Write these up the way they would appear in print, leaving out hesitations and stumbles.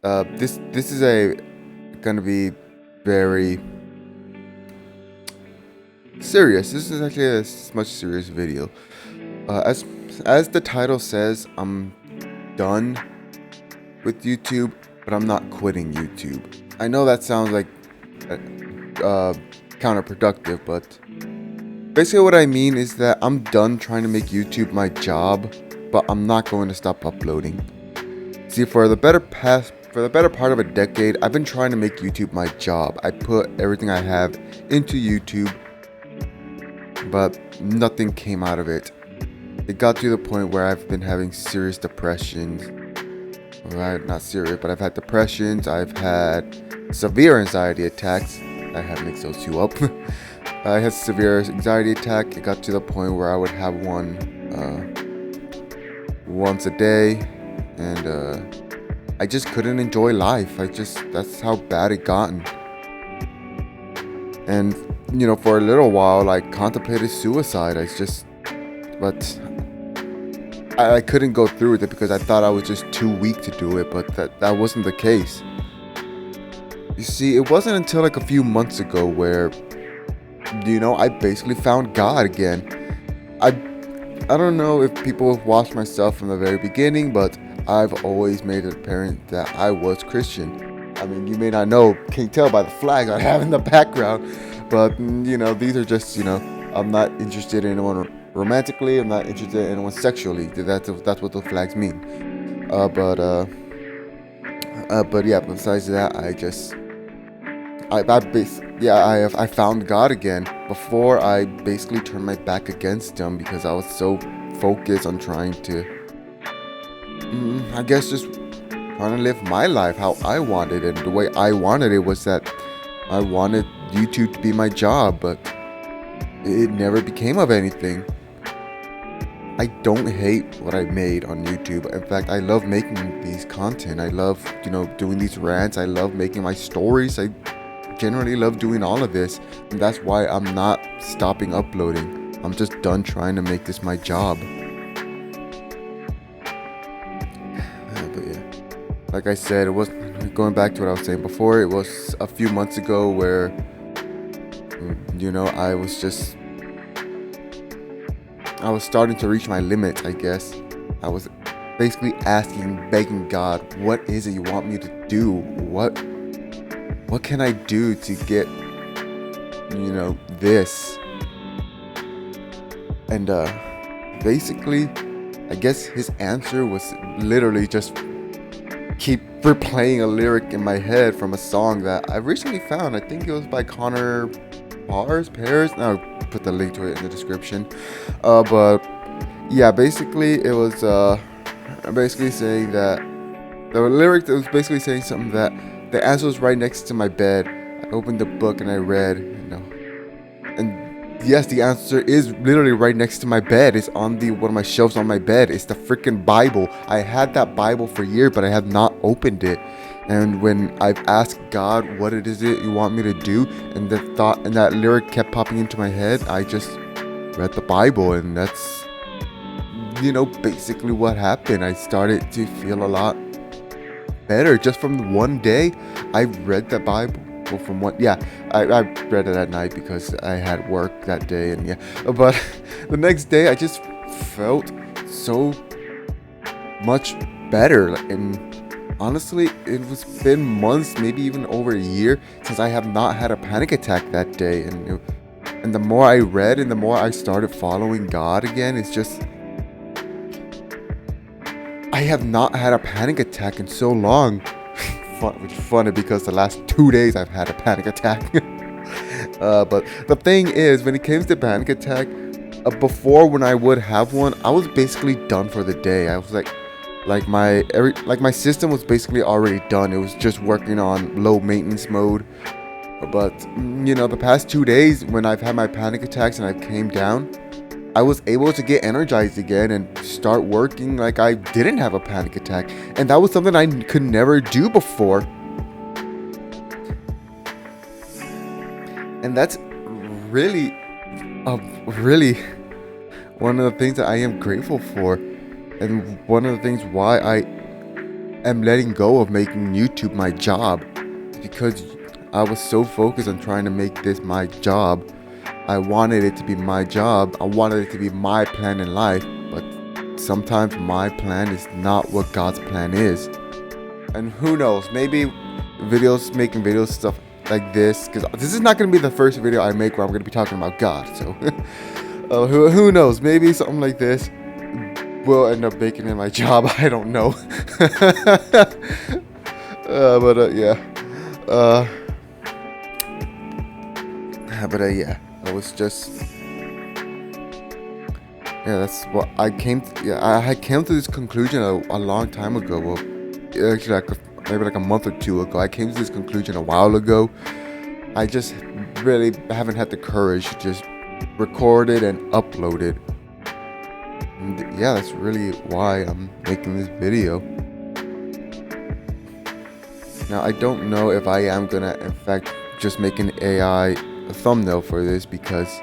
This is a gonna be very serious. This is actually a much serious video. As the title says, I'm done with YouTube, but I'm not quitting YouTube. I know that sounds like uh, uh, counterproductive, but basically what I mean is that I'm done trying to make YouTube my job, but I'm not going to stop uploading. See, for the better part of a decade, I've been trying to make YouTube my job. I put everything I have into YouTube, but nothing came out of it. It got to the point where I've been having serious depressions. Right, not serious, but I've had depressions. I've had severe anxiety attacks. I have mixed those two up. I had severe anxiety attack. It got to the point where I would have one once a day, and I just couldn't enjoy life. That's how bad it gotten. And for a little while, I contemplated suicide. But I couldn't go through with it because I thought I was just too weak to do it. But that wasn't the case. You see, it wasn't until like a few months ago where, I basically found God again. I I don't know if people have watched my stuff from the very beginning, but I've always made it apparent that I was Christian. I mean, you may not know, can't tell by the flags I have in the background, but these are just, I'm not interested in anyone romantically. I'm not interested in anyone sexually. That's what those flags mean. But yeah. Besides that, I found God again. Before, I basically turned my back against Him because I was so focused on trying to, I guess, just trying to live my life how I wanted it. And the way I wanted it was that I wanted YouTube to be my job, but it never became of anything. I don't hate what I made on YouTube. In fact, I love making these content. I love, doing these rants. I love making my stories. I generally love doing all of this, and that's why I'm not stopping uploading. I'm just done trying to make this my job. But yeah, like I said, it was going back to what I was saying before. It was a few months ago where, I was starting to reach my limit. I guess I was basically begging God, what is it you want me to do? What can I do to get, this? And basically, I guess his answer was literally just keep replaying a lyric in my head from a song that I recently found. I think it was by Connor Paris. I'll put the link to it in the description. But yeah, basically it was basically saying that the lyric that was basically saying something that the answer was right next to my bed. I opened the book and I read, and yes, the answer is literally right next to my bed. It's on one of my shelves on my bed. It's the freaking Bible. I had that Bible for years, but I have not opened it. And when I've asked God, what it is it you want me to do, and the thought and that lyric kept popping into my head, I just read the Bible, and that's basically what happened. I started to feel a lot better just from one day. I read the Bible. Well, from one, yeah, I read it at night because I had work that day, and yeah, but the next day I just felt so much better. And honestly, it was been months, maybe even over a year, since I have not had a panic attack that day. And the more I read and the more I started following God again, it's just I have not had a panic attack in so long. Which is funny because the last 2 days I've had a panic attack. But the thing is, when it came to panic attack, before when I would have one, I was basically done for the day. I was like my system was basically already done. It was just working on low maintenance mode. But the past 2 days when I've had my panic attacks and I came down, I was able to get energized again and start working like I didn't have a panic attack. And that was something I could never do before. And that's really, really one of the things that I am grateful for. And one of the things why am letting go of making YouTube my job because I was so focused on trying to make this my job. I wanted it to be my job. I wanted it to be my plan in life, but sometimes my plan is not what God's plan is. And who knows, maybe making videos, stuff like this, because this is not going to be the first video I make where I'm going to be talking about God. So who knows, maybe something like this will end up making it my job. I don't know. Yeah. Yeah, I was just, yeah, that's what I came to, yeah, I came to this conclusion a long time ago. Well, actually, maybe like a month or two ago. I came to this conclusion a while ago. I just really haven't had the courage to just record it and upload it. And yeah, that's really why I'm making this video. Now, I don't know if I am gonna, in fact, just make an AI thumbnail for this, because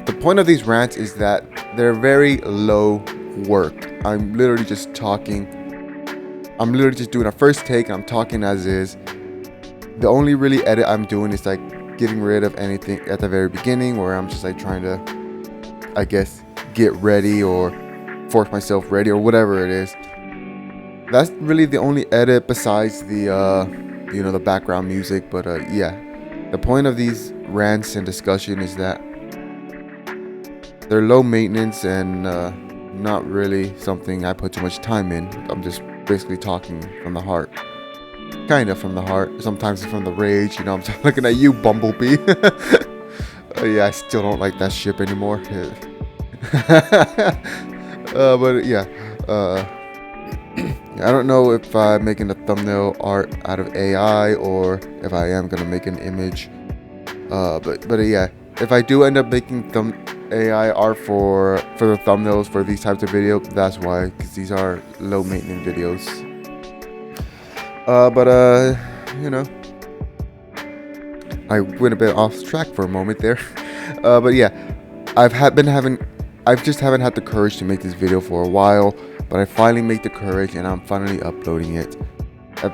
the point of these rants is that they're very low work. I'm literally just talking. I'm literally just doing a first take and I'm talking as is. The only really edit I'm doing is like getting rid of anything at the very beginning where I'm just like trying to, I guess, get ready or force myself ready or whatever it is. That's really the only edit besides the the background music. But yeah, the point of these rants and discussion is that they're low maintenance and not really something I put too much time in. I'm just basically talking from the heart. Kind of from the heart. Sometimes from the rage. I'm looking at you, Bumblebee. Yeah, I still don't like that ship anymore. But yeah. I don't know if I'm making a thumbnail art out of AI or if I am gonna make an image. But yeah, if I do end up making AI art for the thumbnails for these types of videos, that's why, because these are low maintenance videos. I went a bit off track for a moment there. But yeah, I just haven't had the courage to make this video for a while, but I finally made the courage and I'm finally uploading it.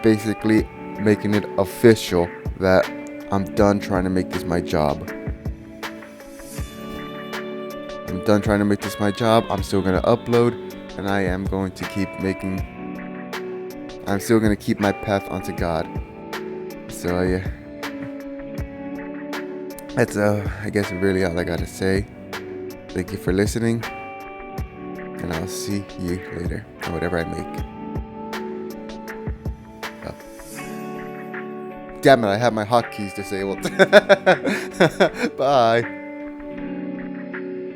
Basically making it official that I'm done trying to make this my job. I'm done trying to make this my job. I'm still going to upload, and I am going to I'm still going to keep my path onto God. So yeah. That's I guess really all I got to say. Thank you for listening, and I'll see you later on whatever I make. Damn it, I have my hotkeys disabled. Bye.